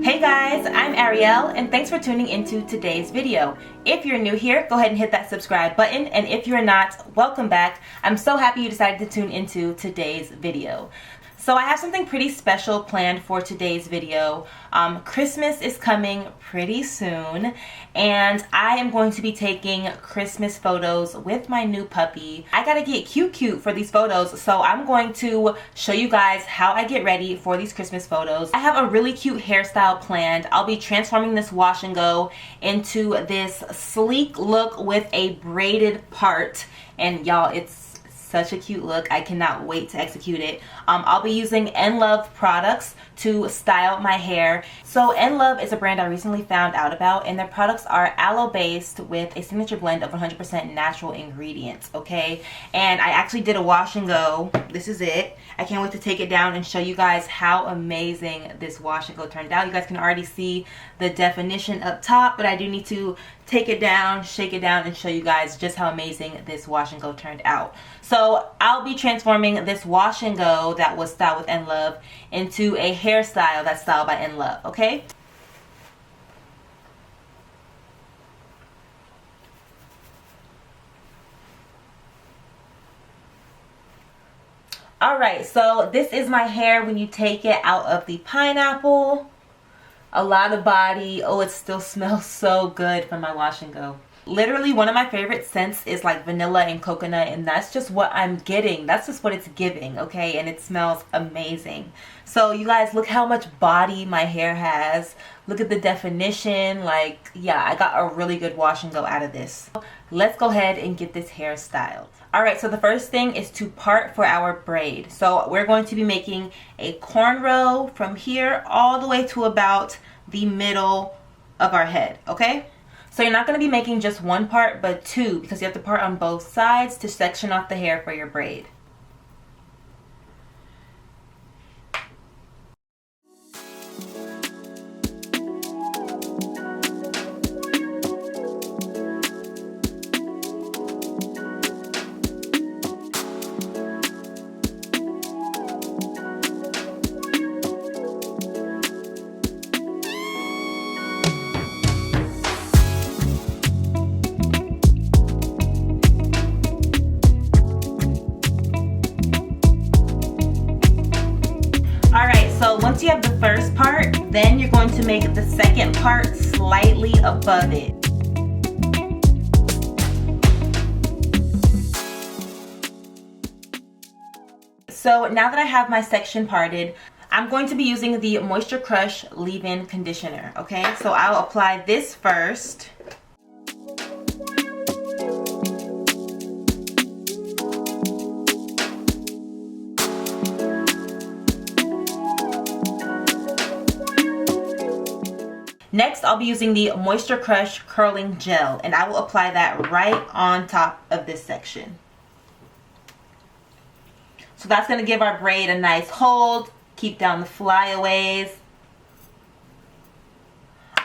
Hey guys, I'm Ariel and thanks for tuning into today's video. If you're new here, go ahead and hit that subscribe button, and if you're not, welcome back. I'm so happy you decided to tune into today's video. So I have something pretty special planned for today's video. Christmas is coming pretty soon, and I am going to be taking Christmas photos with my new puppy. I gotta get cute for these photos, so I'm going to show you guys how I get ready for these Christmas photos. I have a really cute hairstyle planned. I'll be transforming this wash and go into this sleek look with a braided part, and y'all, it's such a cute look. I cannot wait to execute it. I'll be using Love products to style my hair. So Love is a brand I recently found out about, and their products are aloe based with a signature blend of 100% natural ingredients, okay? And I actually did a wash and go. This is it. I can't wait to take it down and show you guys how amazing this wash and go turned out. You guys can already see the definition up top, but I do need to take it down, shake it down, and show you guys just how amazing this wash and go turned out. So I'll be transforming this wash and go that was styled with Love into a hairstyle that's styled by Love, okay? Alright, so this is my hair when you take it out of the pineapple. A lot of body. Oh, it still smells so good from my wash and go. Literally, one of my favorite scents is like vanilla and coconut, and that's just what I'm getting. That's just what it's giving, okay? And it smells amazing. So you guys, look how much body my hair has. Look at the definition. Like, yeah, I got a really good wash and go out of this. Let's go ahead and get this hair styled. Alright, so the first thing is to part for our braid. So we're going to be making a cornrow from here all the way to about the middle of our head, okay? So you're not going to be making just one part, but two, because you have to part on both sides to section off the hair for your braid. So once you have the first part, then you're going to make the second part slightly above it. So now that I have my section parted, I'm going to be using the Moisture Crush leave-in conditioner, okay? So I'll apply this first. Next, I'll be using the Moisture Crush curling gel, and I will apply that right on top of this section. So that's going to give our braid a nice hold, keep down the flyaways.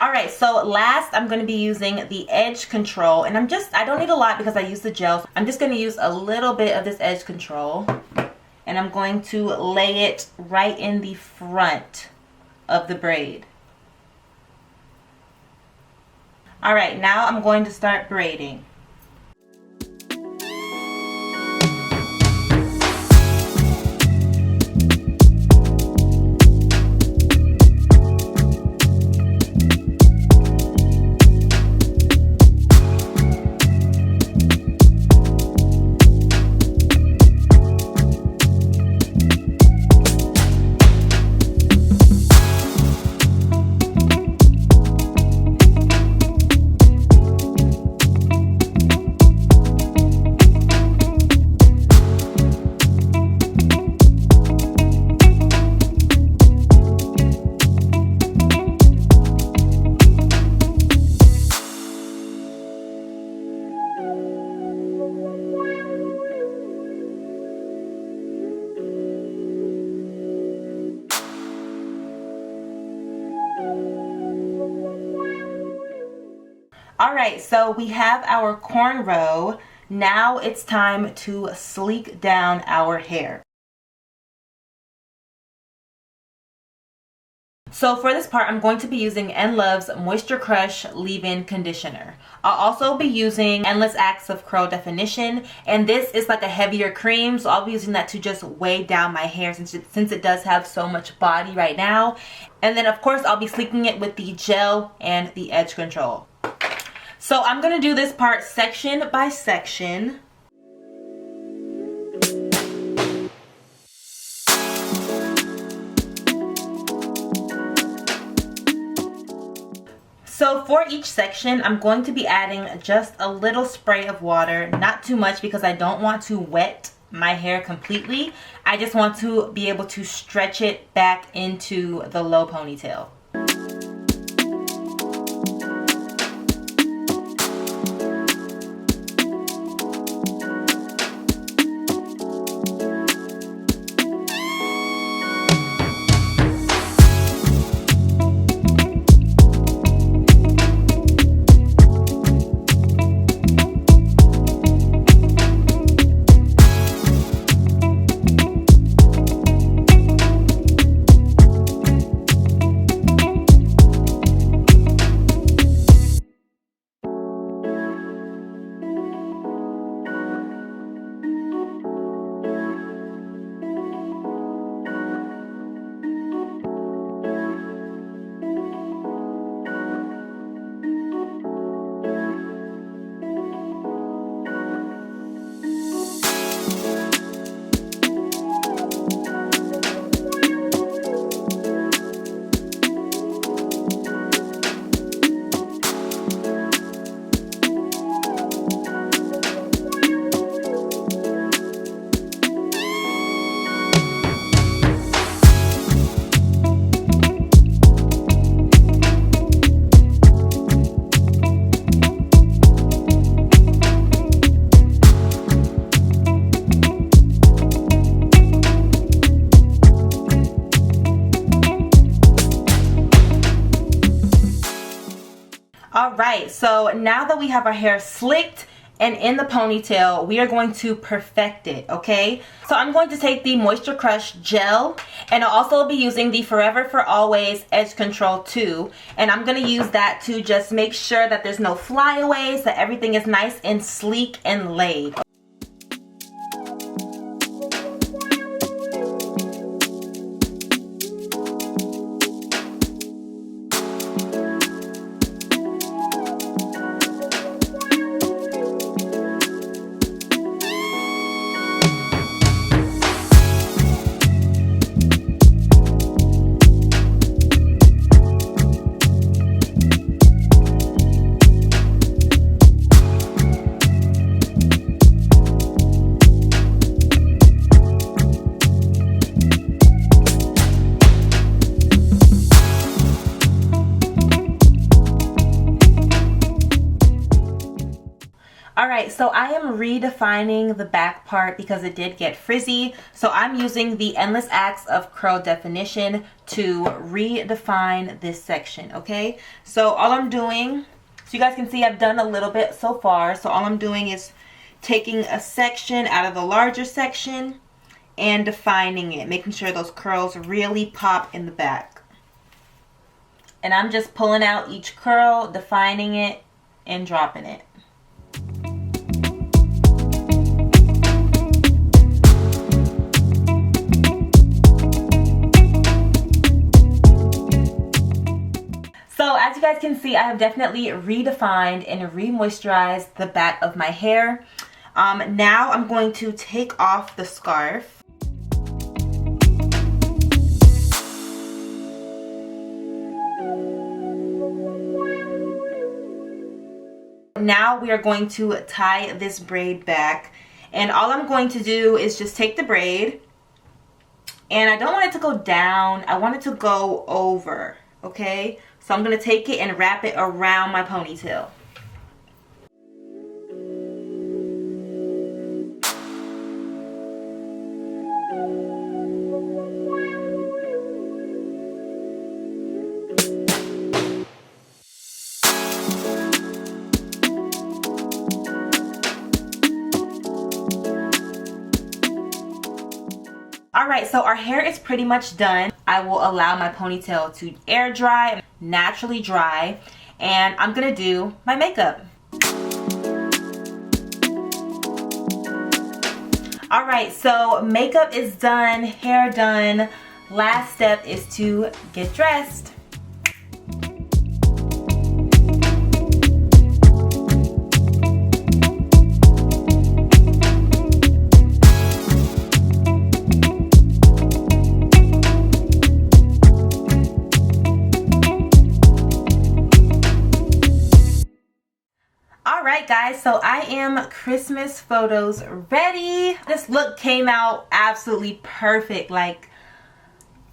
Alright, so last I'm going to be using the edge control, and I don't need a lot because I use the gel. I'm just going to use a little bit of this edge control, and I'm going to lay it right in the front of the braid. Alright, now I'm going to start braiding. Alright, so we have our cornrow. Now it's time to sleek down our hair. So for this part, I'm going to be using Love's Moisture Crush Leave-In Conditioner. I'll also be using Endless Acts of Curl Definition, and this is like a heavier cream, so I'll be using that to just weigh down my hair since it does have so much body right now. And then of course I'll be sleeking it with the gel and the edge control. So I'm going to do this part section by section. So for each section, I'm going to be adding just a little spray of water, not too much because I don't want to wet my hair completely. I just want to be able to stretch it back into the low ponytail. Alright, so now that we have our hair slicked and in the ponytail, we are going to perfect it, okay? So I'm going to take the Moisture Crush Gel, and I'll also be using the Forever for Always Edge Control 2, and I'm going to use that to just make sure that there's no flyaways, that everything is nice and sleek and laid. Alright, so I am redefining the back part because it did get frizzy. So I'm using the Endless Acts of Curl Definition to redefine this section, okay? So all I'm doing, so you guys can see I've done a little bit so far. So all I'm doing is taking a section out of the larger section and defining it, making sure those curls really pop in the back. And I'm just pulling out each curl, defining it, and dropping it. So as you guys can see, I have definitely redefined and re-moisturized the back of my hair. Now I'm going to take off the scarf. Now we are going to tie this braid back, and all I'm going to do is just take the braid, and I don't want it to go down, I want it to go over, okay? So I'm going to take it and wrap it around my ponytail. Alright, so our hair is pretty much done. I will allow my ponytail to air dry, naturally dry, and I'm gonna do my makeup. Alright, so makeup is done, hair done. Last step is to get dressed. Alright guys, so I am Christmas photos ready. This look came out absolutely perfect. Like,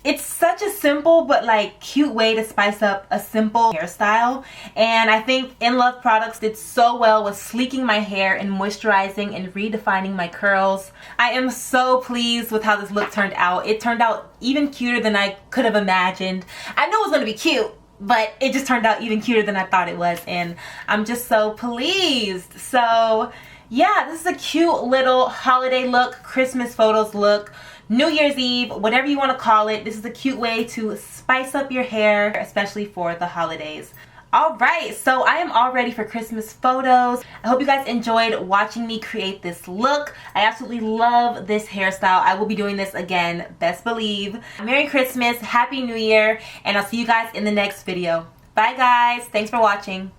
it's such a simple but like cute way to spice up a simple hairstyle, and I think In Love products did so well with sleeking my hair and moisturizing and redefining my curls. I am so pleased with how this look turned out. It turned out even cuter than I could have imagined. I knew it was going to be cute, but it just turned out even cuter than I thought it was, and I'm just so pleased. So yeah, this is a cute little holiday look, Christmas photos look, New Year's Eve, whatever you want to call it. This is a cute way to spice up your hair, especially for the holidays. Alright, so I am all ready for Christmas photos. I hope you guys enjoyed watching me create this look. I absolutely love this hairstyle. I will be doing this again, best believe. Merry Christmas, Happy New Year, and I'll see you guys in the next video. Bye guys, thanks for watching.